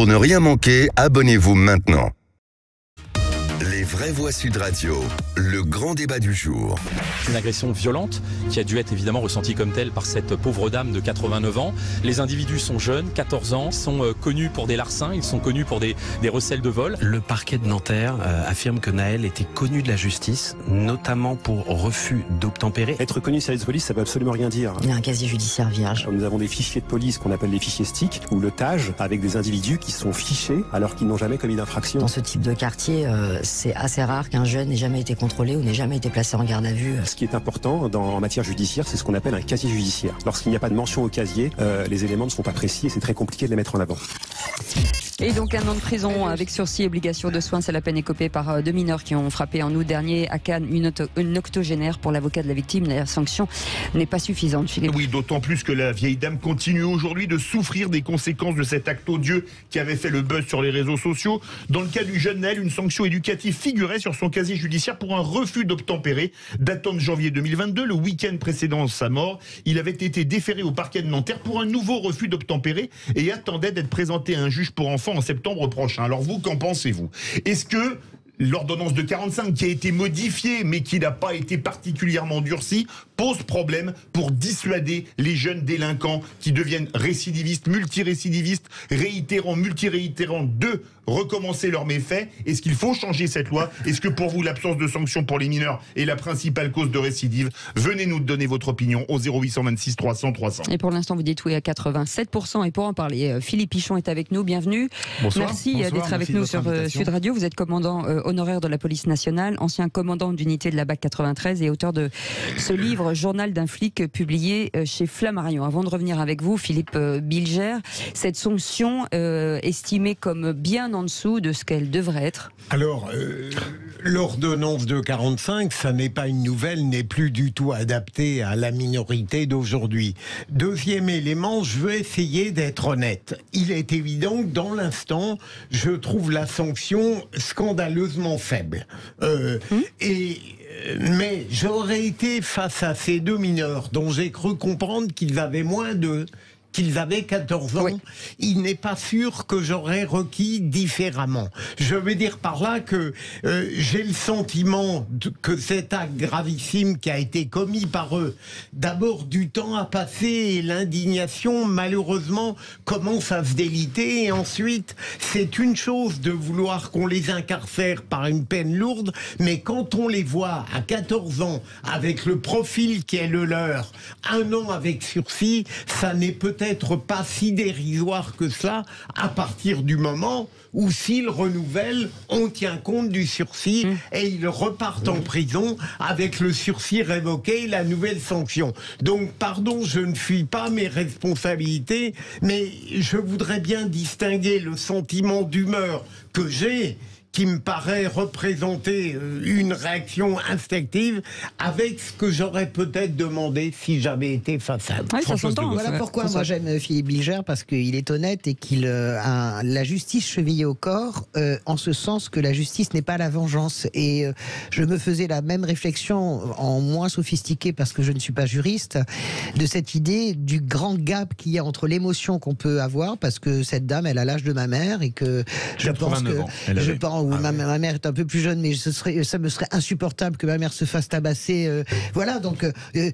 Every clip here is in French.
Pour ne rien manquer, abonnez-vous maintenant. Les vraies voix Sud Radio, le grand débat du jour. Une agression violente qui a dû être évidemment ressentie comme telle par cette pauvre dame de 89 ans. Les individus sont jeunes, 14 ans, sont connus pour des larcins, ils sont connus pour des recels de vol. Le parquet de Nanterre affirme que Nahel était connu de la justice, notamment pour refus d'obtempérer. Être connu service de police, ça veut absolument rien dire. Il y a un casier judiciaire vierge. Nous avons des fichiers de police qu'on appelle les fichiers STIC ou le TAG, avec des individus qui sont fichés alors qu'ils n'ont jamais commis d'infraction. Dans ce type de quartier, c'est assez rare qu'un jeune n'ait jamais été contrôlé ou n'ait jamais été placé en garde à vue. Ce qui est important en matière judiciaire, c'est ce qu'on appelle un casier judiciaire. Lorsqu'il n'y a pas de mention au casier, les éléments ne sont pas précis et c'est très compliqué de les mettre en avant. Et donc 1 an de prison avec sursis et obligation de soins, c'est la peine écopée par 2 mineurs qui ont frappé en août dernier à Cannes une octogénaire. Pour l'avocat de la victime, la sanction n'est pas suffisante. Philippe. Oui, d'autant plus que la vieille dame continue aujourd'hui de souffrir des conséquences de cet acte odieux qui avait fait le buzz sur les réseaux sociaux. Dans le cas du jeune Nahel, une sanction éducative figurait sur son casier judiciaire pour un refus d'obtempérer datant de janvier 2022, le week-end précédent sa mort. Il avait été déféré au parquet de Nanterre pour un nouveau refus d'obtempérer et attendait d'être présenté à un juge pour enfants en septembre prochain. Alors vous, qu'en pensez-vous? Est-ce que l'ordonnance de 45 qui a été modifiée mais qui n'a pas été particulièrement durcie pose problème pour dissuader les jeunes délinquants qui deviennent récidivistes, multirécidivistes, réitérants, multiréitérants de recommencer leurs méfaits? Est-ce qu'il faut changer cette loi? Est-ce que pour vous l'absence de sanctions pour les mineurs est la principale cause de récidive? Venez nous donner votre opinion au 0826 300 300. Et pour l'instant vous dites oui à 87%. Et pour en parler, Philippe Pichon est avec nous, bienvenue. Bonsoir. Merci d'être avec nous sur Sud Radio. Vous êtes commandant honoraire de la police nationale, ancien commandant d'unité de la BAC 93 et auteur de ce livre Journal d'un flic publié chez Flammarion. Avant de revenir avec vous, Philippe Bilger, cette sanction estimée comme bien en dessous de ce qu'elle devrait être? Alors, l'ordonnance de 45, ça n'est pas une nouvelle, n'est plus du tout adaptée à la minorité d'aujourd'hui. Deuxième élément, je veux essayer d'être honnête. Il est évident que dans l'instant, je trouve la sanction scandaleusement faible. Mais j'aurais été face à ces 2 mineurs dont j'ai cru comprendre qu'ils avaient qu'ils avaient 14 ans, oui. Il n'est pas sûr que j'aurais requis différemment. Je veux dire par là que j'ai le sentiment que cet acte gravissime qui a été commis par eux, d'abord du temps à passer et l'indignation malheureusement commence à se déliter, et ensuite c'est une chose de vouloir qu'on les incarcère par une peine lourde, mais quand on les voit à 14 ans avec le profil qui est le leur, 1 an avec sursis, ça n'est peut-être pas si dérisoire que cela à partir du moment où s'ils renouvellent, on tient compte du sursis et ils repartent en prison avec le sursis révoqué et la nouvelle sanction. Donc, pardon, je ne fuis pas mes responsabilités, mais je voudrais bien distinguer le sentiment d'humeur que j'ai, qui me paraît représenter une réaction instinctive, avec ce que j'aurais peut-être demandé si j'avais été face à eux. Oui, ça s'entend. Voilà pourquoi moi j'aime Philippe Bilger, parce qu'il est honnête et qu'il a la justice chevillée au corps, en ce sens que la justice n'est pas la vengeance. Et je me faisais la même réflexion, en moins sophistiqué parce que je ne suis pas juriste, de cette idée du grand gap qu'il y a entre l'émotion qu'on peut avoir, parce que cette dame, elle a l'âge de ma mère, et que je pense que ma mère est un peu plus jeune, mais ça me serait insupportable que ma mère se fasse tabasser. Voilà, donc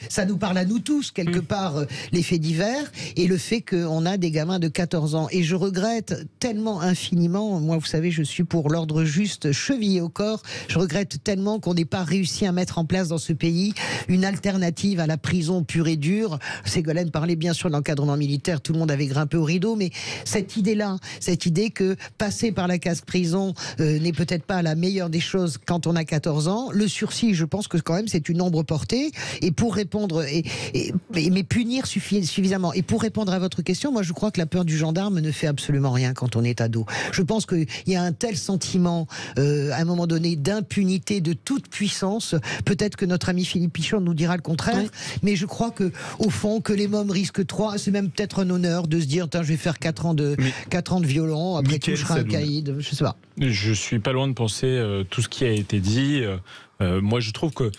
ça nous parle à nous tous, quelque part, les faits divers, et le fait qu'on a des gamins de 14 ans. Et je regrette tellement infiniment, moi vous savez, je suis pour l'ordre juste, chevillé au corps, je regrette tellement qu'on n'ait pas réussi à mettre en place dans ce pays une alternative à la prison pure et dure. Ségolène parlait bien sûr de l'encadrement militaire, tout le monde avait grimpé au rideau, mais cette idée-là, cette idée que passer par la case prison n'est peut-être pas la meilleure des choses quand on a 14 ans. Le sursis, je pense que quand même c'est une ombre portée, et pour répondre mais punir suffisamment. Et pour répondre à votre question, moi je crois que la peur du gendarme ne fait absolument rien quand on est ado. Je pense qu'il y a un tel sentiment à un moment donné d'impunité, de toute puissance. Peut-être que notre ami Philippe Pichon nous dira le contraire, mais je crois que au fond, que les mômes risquent 3, c'est même peut-être un honneur de se dire je vais faire 4 ans de violon, après tout je serai un caïd, je sais pas. Je suis pas loin de penser tout ce qui a été dit. Moi je trouve que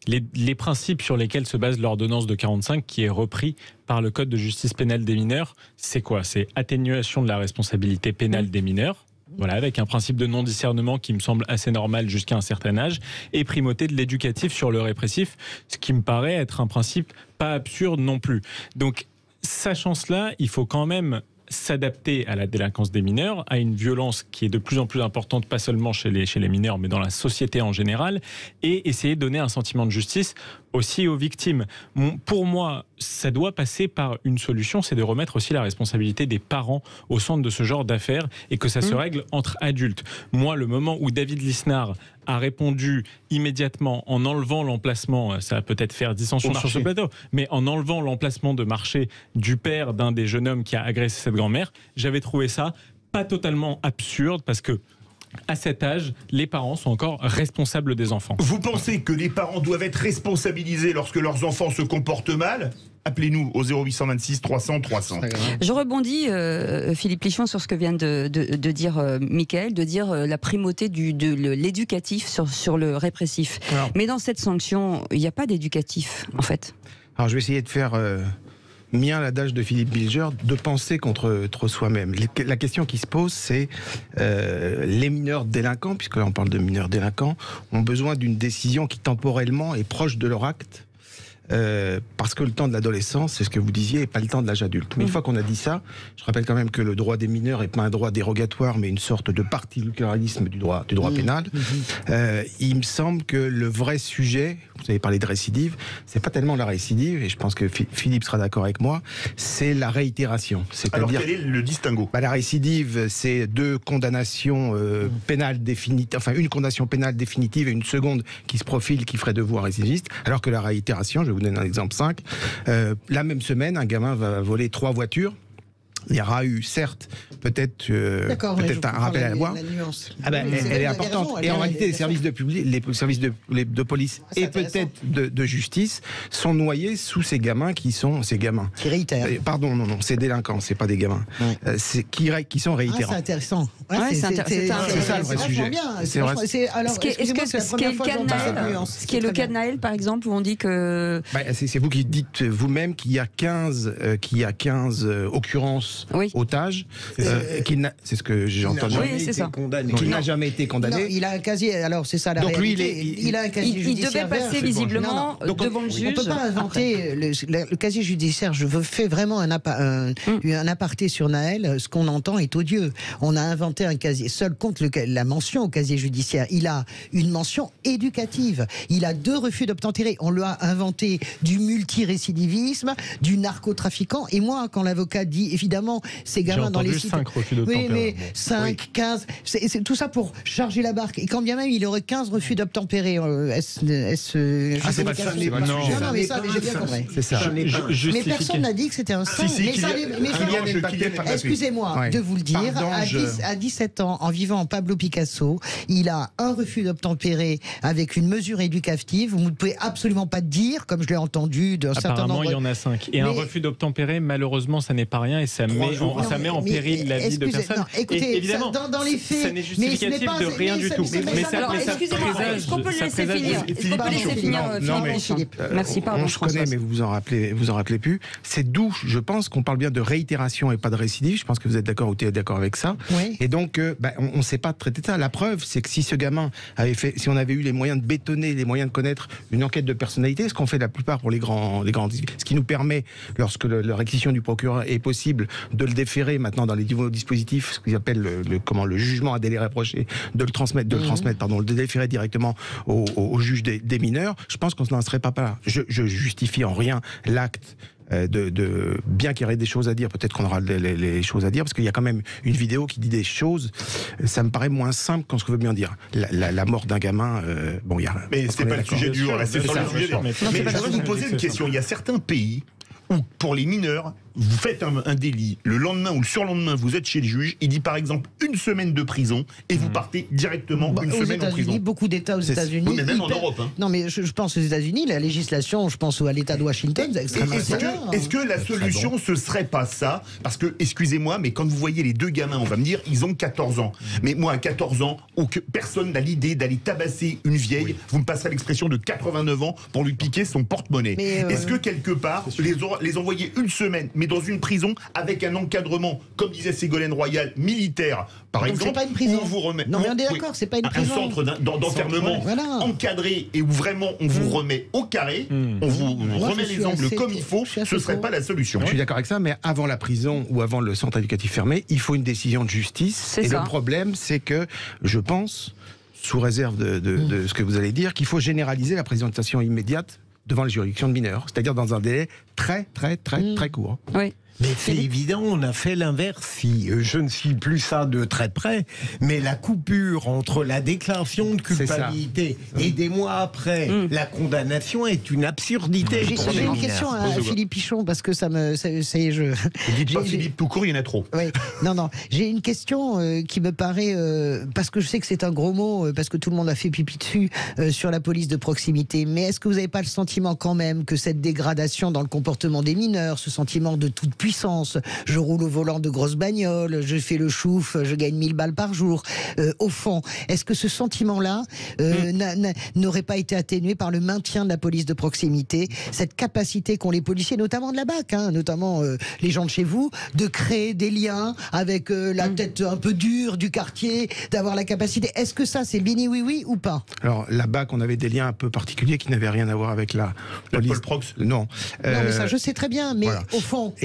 les principes sur lesquels se base l'ordonnance de 45 qui est repris par le Code de justice pénale des mineurs, c'est quoi? C'est atténuation de la responsabilité pénale des mineurs. Voilà, avec un principe de non-discernement qui me semble assez normal jusqu'à un certain âge, et primauté de l'éducatif sur le répressif, ce qui me paraît être un principe pas absurde non plus. Donc, sachant cela, il faut quand même s'adapter à la délinquance des mineurs, à une violence qui est de plus en plus importante, pas seulement chez les mineurs, mais dans la société en général, et essayer de donner un sentiment de justice aussi aux victimes. Pour moi, ça doit passer par une solution, c'est de remettre aussi la responsabilité des parents au centre de ce genre d'affaires et que ça se règle entre adultes. Moi, le moment où David Lisnard a répondu immédiatement en enlevant l'emplacement, ça va peut-être faire dissension sur ce plateau, mais en enlevant l'emplacement de marché du père d'un des jeunes hommes qui a agressé cette grand-mère, j'avais trouvé ça pas totalement absurde parce que à cet âge, les parents sont encore responsables des enfants. Vous pensez que les parents doivent être responsabilisés lorsque leurs enfants se comportent mal? Appelez-nous au 0826 300 300. Je rebondis, Philippe Lichon, sur ce que vient de dire Mickaël, de dire la primauté de l'éducatif sur le répressif. Alors, mais dans cette sanction, il n'y a pas d'éducatif, en fait. Alors, je vais essayer de faire mien l'adage de Philippe Bilger, de penser contre soi-même. La question qui se pose, c'est les mineurs délinquants, puisque là on parle de mineurs délinquants, ont besoin d'une décision qui temporellement est proche de leur acte. Parce que le temps de l'adolescence, c'est ce que vous disiez, n'est pas le temps de l'âge adulte. Mais une fois qu'on a dit ça, je rappelle quand même que le droit des mineurs n'est pas un droit dérogatoire, mais une sorte de particularisme du droit pénal. Il me semble que le vrai sujet, vous avez parlé de récidive, c'est pas tellement la récidive, et je pense que Philippe sera d'accord avec moi, c'est la réitération. Alors quel est le distinguo? La récidive, c'est 2 condamnations pénales définitives, enfin une condamnation pénale définitive et une seconde qui se profile, qui ferait de vous un récidiviste, alors que la réitération, je vais vous donner un exemple 5. La même semaine, un gamin va voler 3 voitures. Il y aura eu, certes, peut-être un rappel à la loi. Elle est importante. Et en réalité, les services de police et peut-être de justice sont noyés sous ces gamins qui sont ces gamins. Qui réitèrent. Pardon, non, c'est délinquants, c'est pas des gamins. Qui sont réitérants. C'est intéressant. C'est ça le vrai sujet. Ce qui est le cas de Naël, par exemple, où on dit que... C'est vous qui dites vous-même qu'il y a 15 occurrences otage, c'est ce que j'ai entendu. Oui, c'est ça. Qui n'a jamais été condamné. Non, il a un casier. Alors c'est ça la réalité. Il a un casier judiciaire. Il devait passer visiblement devant le juge. On peut pas inventer le casier judiciaire. Je fais vraiment un aparté sur Naël. Ce qu'on entend est odieux. On a inventé un casier. Seul compte la mention au casier judiciaire. Il a une mention éducative. Il a 2 refus d'obtempérer. On lui a inventé du multirécidivisme, du narcotrafiquant. Et moi, quand l'avocat dit évidemment ces gamins dans les sites. 5 refus d'obtempérer. Oui, mais 5, 15, c'est tout ça pour charger la barque. Et quand bien même il aurait 15 refus d'obtempérer, c'est pas ça, non, mais ça, j'ai bien compris. C'est ça. Mais personne n'a dit que c'était un 5. Excusez-moi de vous le dire, à 17 ans, en vivant Pablo Picasso, il a un refus d'obtempérer avec une mesure éducative. Vous ne pouvez absolument pas dire, comme je l'ai entendu d'un certain nombre. Apparemment, il y en a 5. Et un refus d'obtempérer, malheureusement, ça n'est pas rien et ça met en péril la vie de personnes. Non, écoutez, évidemment, dans les faits, ça n'est justificatif de rien du tout. Excusez-moi, est-ce qu'on peut le laisser finir? Philippe. Merci, pardon. On se connaît, mais vous en rappelez plus. C'est d'où, je pense, qu'on parle bien de réitération et pas de récidive. Je pense que vous êtes d'accord ou tu es d'accord avec ça. Oui. Et donc, on ne sait pas traiter ça. La preuve, c'est que si ce gamin si on avait eu les moyens de bétonner, les moyens de connaître une enquête de personnalité, ce qu'on fait la plupart pour les grands, ce qui nous permet, lorsque la réquisition du procureur est possible, de le déférer maintenant dans les nouveaux dispositifs, ce qu'ils appellent le jugement à délai reproché, de le déférer directement au juge des mineurs. Je pense qu'on n'en serait pas là. Je justifie en rien l'acte. Bien qu'il y aurait des choses à dire, peut-être qu'on aura les choses à dire, parce qu'il y a quand même une vidéo qui dit des choses, ça me paraît moins simple qu'on se veut bien dire. La mort d'un gamin, mais c'est pas le sujet du jour, c'est sur le sujet. Mais je voudrais vous poser une question. Il y a certains pays où, pour les mineurs, vous faites un délit, le lendemain ou le surlendemain, vous êtes chez le juge, il dit par exemple une semaine de prison et vous partez directement une semaine en prison. Beaucoup d'États aux États-Unis. Oui, mais même en Europe. Hein. Non, mais je pense aux États-Unis, la législation, je pense à l'État de Washington, c'est extrêmement sévère. Est-ce que la solution, ce serait pas ça? Parce que, excusez-moi, mais quand vous voyez les deux gamins, on va me dire, ils ont 14 ans. Mais moi, à 14 ans, personne n'a l'idée d'aller tabasser une vieille, vous me passerez l'expression de 89 ans, pour lui piquer son porte-monnaie. Est-ce que quelque part, les envoyer une semaine, mais dans une prison, avec un encadrement, comme disait Ségolène Royal, militaire, par Donc exemple, c'est pas une prison. où on vous remet... Non, mais on est d'accord, c'est pas une prison. Un centre d'enfermement encadré et où vraiment on vous remet au carré, on vous remet les angles comme il faut, ce serait pas la solution. Je suis d'accord avec ça, mais avant la prison ou avant le centre éducatif fermé, il faut une décision de justice. Et le problème, c'est que, je pense, sous réserve de ce que vous allez dire, qu'il faut généraliser la présentation immédiate devant les juridictions de mineurs, c'est-à-dire dans un délai très court. Oui. Mais c'est évident, on a fait l'inverse. Si je ne suis plus ça de très près, mais la coupure entre la déclaration de culpabilité et des mois après la condamnation est une absurdité. J'ai une question à Philippe Pichon parce que ça y est, je. Dites pas Philippe tout court, il y en a trop. Oui. Non. J'ai une question qui me paraît parce que je sais que c'est un gros mot parce que tout le monde a fait pipi dessus sur la police de proximité. Mais est-ce que vous n'avez pas le sentiment quand même que cette dégradation dans le comportement des mineurs, ce sentiment de toute puissance, je roule au volant de grosses bagnoles, je fais le chouf, je gagne 1000 balles par jour. Au fond, est-ce que ce sentiment-là n'aurait pas été atténué par le maintien de la police de proximité, cette capacité qu'ont les policiers, notamment de la BAC, notamment les gens de chez vous, de créer des liens avec la tête un peu dure du quartier, d'avoir la capacité. Est-ce que ça, c'est bini oui ou pas? Alors, la BAC, on avait des liens un peu particuliers qui n'avaient rien à voir avec la police. Pol Prox. Non. Non, mais ça, je sais très bien, mais au fond...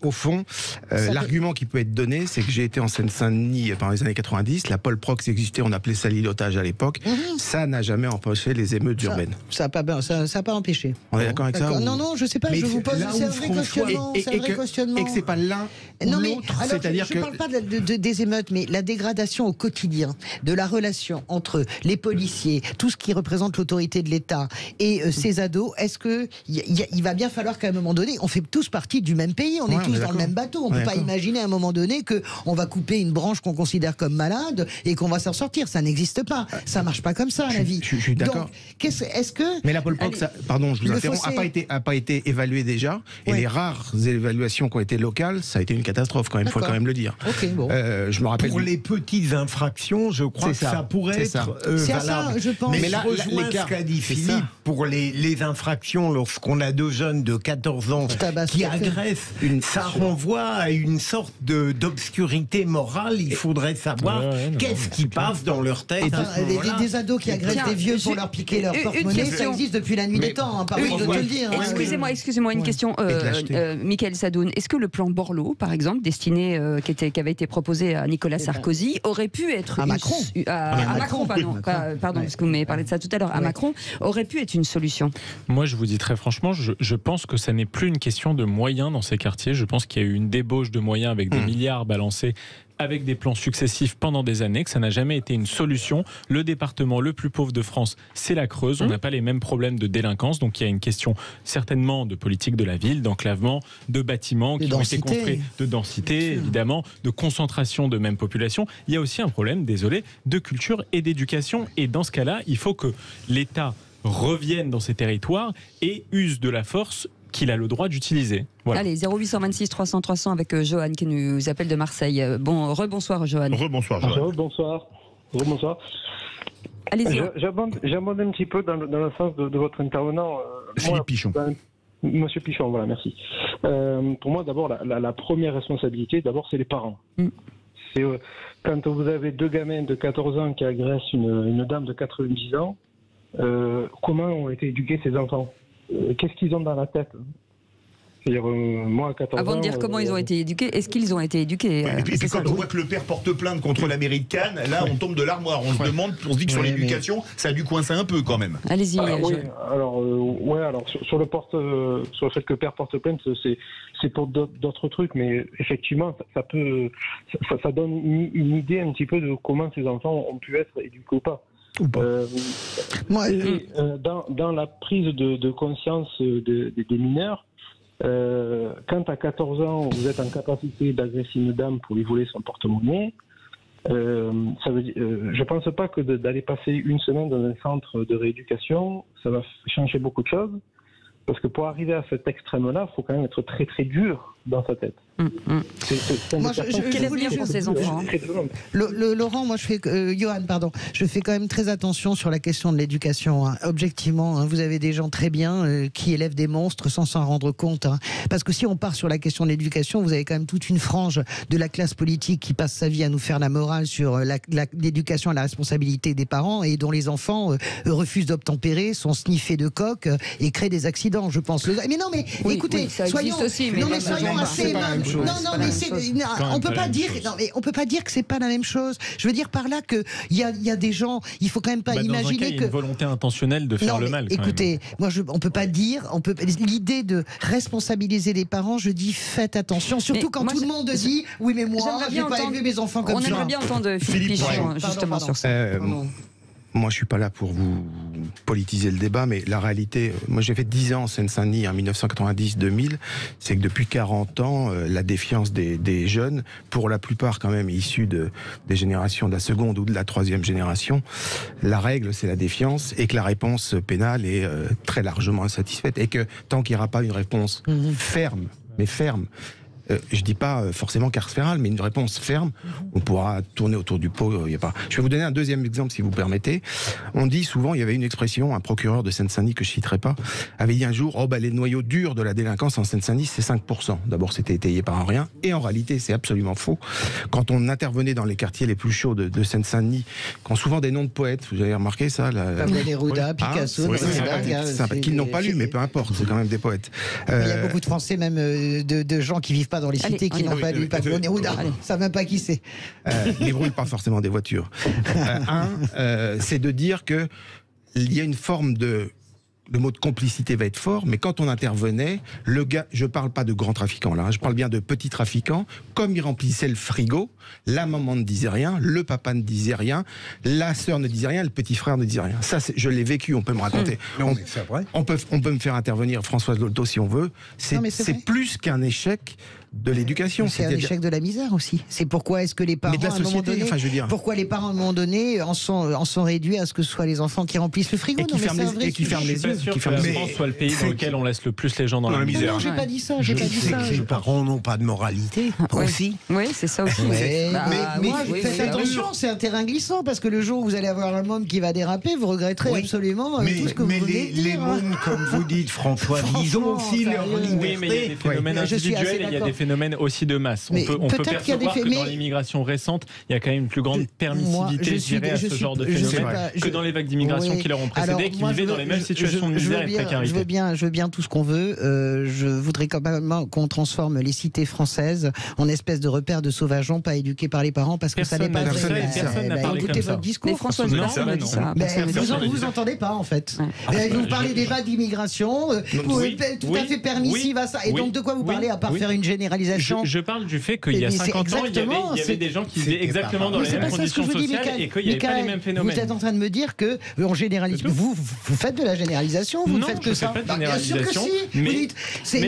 Au fond, l'argument qui peut être donné, c'est que j'ai été en Seine-Saint-Denis pendant les années 90, la Pol Prox existait, on appelait ça l'îlotage à l'époque, ça n'a jamais empêché les émeutes urbaines. Ça n'a pas empêché. On est d'accord avec ça? Non, je sais pas, je vous pose, c'est un vrai questionnement. Et que c'est pas l'un ou l'autre, c'est-à-dire que... Je ne parle pas des émeutes, mais la dégradation au quotidien de la relation entre les policiers, tout ce qui représente l'autorité de l'État et ces ados, est-ce qu'il va bien falloir qu'à un moment donné, on fait tous partie du même pays, on est tous dans le même bateau. On ne peut pas imaginer à un moment donné qu'on va couper une branche qu'on considère comme malade et qu'on va s'en sortir. Ça n'existe pas. Ça ne marche pas comme ça, la vie. Je suis d'accord. Est-ce que... Mais la Pol Prox, pardon, je vous interromps, n'a pas été évaluée déjà. Et les rares évaluations qui ont été locales, ça a été une catastrophe quand même, il faut quand même le dire. Je me rappelle... Pour les petites infractions, je crois que ça pourrait être valable. Ça, je pense. Mais là, je rejoins ce qu'a dit Philippe, pour les infractions, lorsqu'on a deux jeunes de 14 ans qui agressent, ça renvoie à une sorte d'obscurité morale. Il faudrait savoir qu'est-ce qui passe dans leur tête. Des ados qui agressent des vieux pour leur piquer leur porte-monnaie, ça existe depuis la nuit des temps, pardon de te le dire. Excusez-moi, une question. Michael Sadoun, est-ce que le plan Borloo, par exemple, destiné, qui avait été proposé à Nicolas Sarkozy, aurait pu être... À Macron. À Macron, pardon, parce que vous m'avez parlé de ça tout à l'heure. À Macron, aurait pu être une solution. Moi, je vous dis très franchement, je pense que ça n'est plus une question de moyens dans ces quartiers. Je pense qu'il y a eu une débauche de moyens avec des milliards balancés avec des plans successifs pendant des années, que ça n'a jamais été une solution. Le département le plus pauvre de France, c'est la Creuse. On n'a pas les mêmes problèmes de délinquance. Donc il y a une question certainement de politique de la ville, d'enclavement, de bâtiments qui ont été construits, de densité, évidemment, de concentration de même population. Il y a aussi un problème, désolé, de culture et d'éducation. Et dans ce cas-là, il faut que l'État revienne dans ces territoires et use de la force qu'il a le droit d'utiliser. Voilà. Allez, 0826 300 300 avec Johan qui nous appelle de Marseille. Rebonsoir Johan. Rebonsoir Johan. Rebonsoir. Allez-y. J'abonde un petit peu dans le sens de votre intervenant. Philippe Pichon. Monsieur Pichon, voilà, merci. Pour moi, d'abord, la première responsabilité, c'est les parents. C'est quand vous avez deux gamins de 14 ans qui agressent une dame de 90 ans, comment ont été éduqués ces enfants? Qu'est-ce qu'ils ont dans la tête? C'est-à-dire, moi, à 14 ans... Avant de dire comment ils ont été éduqués, est-ce qu'ils ont été éduqués? Et puis quand on voit que le père porte plainte contre la mairie de Cannes, là, on tombe de l'armoire. On se demande, on se dit que sur l'éducation, ça a dû coincer un peu quand même. Allez-y. Alors, sur le fait que le père porte plainte, c'est pour d'autres trucs, mais effectivement, ça donne une idée un petit peu de comment ces enfants ont pu être éduqués ou pas. Dans la prise de conscience des mineurs, quand à 14 ans vous êtes en capacité d'agresser une dame pour lui voler son porte-monnaie, Je pense pas que d'aller passer une semaine dans un centre de rééducation, ça va changer beaucoup de choses. Parce que pour arriver à cet extrême-là, il faut quand même être très très dur dans sa tête. Quel avenir pour ces enfants? Laurent, moi Johan, pardon, je fais quand même très attention sur la question de l'éducation. Hein. Objectivement, hein, vous avez des gens très bien qui élèvent des monstres sans s'en rendre compte. Hein. Parce que si on part sur la question de l'éducation, vous avez quand même toute une frange de la classe politique qui passe sa vie à nous faire la morale sur l'éducation et la responsabilité des parents et dont les enfants refusent d'obtempérer, sont sniffés de coques et créent des accidents, je pense. Mais non, mais écoutez, soyons assez. On peut pas dire. Non, mais on peut pas dire que c'est pas la même chose. Je veux dire par là que il y a des gens. Il faut quand même pas imaginer que. Il y a une volonté intentionnelle de faire le mal. Écoutez, on peut pas dire. L'idée de responsabiliser les parents, je dis faites attention. Surtout quand tout le monde dit oui, mais moi, j'ai pas élevé mes enfants comme ça. On aimerait bien entendre Philippe Pichon justement sur ça. Moi, je suis pas là pour vous politiser le débat, mais la réalité, moi j'ai fait 10 ans en Seine-Saint-Denis en 1990-2000, c'est que depuis 40 ans, la défiance des jeunes, pour la plupart quand même issus des générations de la seconde ou de la troisième génération, la règle c'est la défiance et que la réponse pénale est très largement insatisfaite et que tant qu'il n'y aura pas une réponse ferme, je dis pas forcément carcérale, mais une réponse ferme, on pourra tourner autour du pot. Je vais vous donner un deuxième exemple, si vous permettez. On dit souvent, il y avait une expression, un procureur de Seine-Saint-Denis que je citerai pas, avait dit un jour, les noyaux durs de la délinquance en Seine-Saint-Denis, c'est 5%. D'abord, c'était étayé par un rien, et en réalité, c'est absolument faux. Quand on intervenait dans les quartiers les plus chauds de Seine-Saint-Denis, quand souvent des noms de poètes, vous avez remarqué ça, Neruda, Picasso, qu'ils n'ont pas lu, mais peu importe, c'est quand même des poètes. Il y a beaucoup de Français, même de gens qui vivent pas dans les cités, qui n'ont pas lu Pablo Neruda. Ça ne savent même pas qui c'est. Ils brûlent pas forcément des voitures. C'est de dire que il y a une forme de... Le mot de complicité va être fort, mais quand on intervenait, le gars, je parle pas de grands trafiquants là, je parle bien de petits trafiquants, comme ils remplissaient le frigo, la maman ne disait rien, le papa ne disait rien, la sœur ne disait rien, le petit frère ne disait rien. Ça, je l'ai vécu, on peut me raconter. C'est vrai. On peut me faire intervenir Françoise Dolto si on veut. C'est plus qu'un échec de l'éducation. C'est un échec de la misère aussi. C'est pourquoi est-ce que les parents, à un moment donné, pourquoi les parents à un moment donné en sont réduits à ce que ce soit les enfants qui remplissent le frigo et qui ferment les yeux. Que la France soit le pays dans lequel on laisse le plus les gens dans la misère. Non, j'ai pas dit ça. Les parents n'ont pas de moralité aussi. Oui, c'est ça aussi. Mais faites attention, c'est un terrain glissant parce que le jour où vous allez avoir un môme qui va déraper, vous regretterez absolument tout ce que vous venez de dire. Les mômes, comme vous dites, François, ils ont aussi leur liberté. Oui, mais il y a des phénomènes individuels et il y a des phénomènes aussi de masse. On peut percevoir que dans l'immigration récente, il y a quand même une plus grande permissivité, je dirais, à ce genre de phénomène que dans les vagues d'immigration qui leur ont précédé, qui vivaient dans les mêmes situations de misère et de précarité. Je veux bien tout ce qu'on veut. Je voudrais quand même qu'on transforme les cités françaises en espèce de repères de sauvageons pas éduqués par les parents parce que ça n'est pas vrai. Personne n'a parlé comme ça. Votre discours. Mais François Mitterrand dit ça. Vous entendez pas en fait. Vous parlez des vagues d'immigration, tout à fait permissive à ça. Et donc de quoi vous parlez à part faire une généralisation? Je parle du fait qu'il y a 50 ans, il y avait des gens qui vivaient exactement dans les mêmes conditions sociales et qu'il n'y avait pas les mêmes phénomènes. Vous êtes en train de me dire que on généralise. Vous faites de la généralisation, vous ne faites que ça. Bien sûr que si. Vous dites ces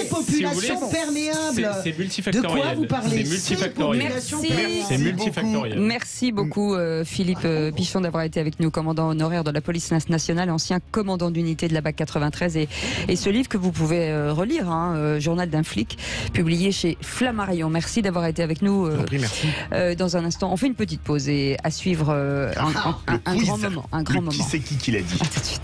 populations perméables. C'est multifactoriel. De quoi vous parlez? C'est multifactoriel. Merci beaucoup Philippe Pichon d'avoir été avec nous, commandant honoraire de la police nationale, ancien commandant d'unité de la BAC 93 et ce livre que vous pouvez relire, Journal d'un flic, publié chez Flammarion. Merci d'avoir été avec nous. Dans un instant, on fait une petite pause et à suivre un grand moment. Qui c'est qui l'a dit? À tout de suite.